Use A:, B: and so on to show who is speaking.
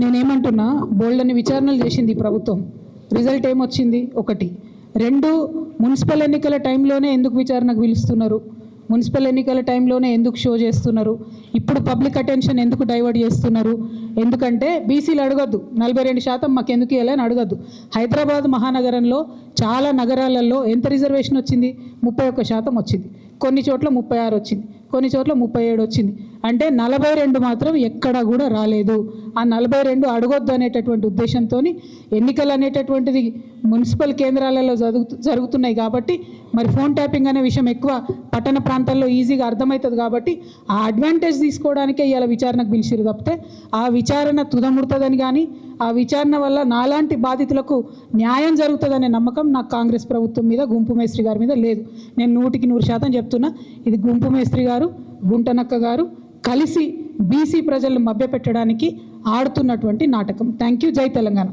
A: నేనేమంటున్నా, బోల్డని విచారణలు చేసింది ప్రభుత్వం, రిజల్ట్ ఏమొచ్చింది? ఒకటి. రెండు, మున్సిపల్ ఎన్నికల టైంలోనే ఎందుకు విచారణకు పిలుస్తున్నారు? మున్సిపల్ ఎన్నికల టైంలోనే ఎందుకు షో చేస్తున్నారు? ఇప్పుడు పబ్లిక్ అటెన్షన్ ఎందుకు డైవర్ట్ చేస్తున్నారు? ఎందుకంటే బీసీలు అడగొద్దు, 42% మాకు ఎందుకు ఇవ్వాలని అడగద్దు. హైదరాబాద్ మహానగరంలో చాలా నగరాలలో ఎంత రిజర్వేషన్ వచ్చింది? 31% వచ్చింది. కొన్ని చోట్ల 36 వచ్చింది, కొన్ని చోట్ల 37 వచ్చింది. అంటే 42 మాత్రం ఎక్కడా కూడా రాలేదు. ఆ 42 అడగొద్దు అనేటటువంటి ఉద్దేశంతో ఎన్నికలు అనేటటువంటిది మున్సిపల్ కేంద్రాలలో జరుగుతున్నాయి కాబట్టి మరి ఫోన్ ట్యాపింగ్ అనే విషయం ఎక్కువ పట్టణ ప్రాంతాల్లో ఈజీగా అర్థమవుతుంది కాబట్టి ఆ అడ్వాంటేజ్ తీసుకోవడానికే ఇవాళ విచారణకు పిలిచిరు తప్పితే ఆ విచారణ తుదముడుతుందని కానీ ఆ విచారణ వల్ల నాలాంటి బాధితులకు న్యాయం జరుగుతుందనే నమ్మకం నాకు కాంగ్రెస్ ప్రభుత్వం మీద, గుంపు మేస్త్రి గారి మీద లేదు. నేను 100% చెప్తున్నా, ఇది గుంపు మేస్త్రి గారు, గుంటనక్క గారు కలిసి బీసీ ప్రజలను మభ్యపెట్టడానికి ఆడుతున్నటువంటి నాటకం. Thank you. జై తెలంగాణ.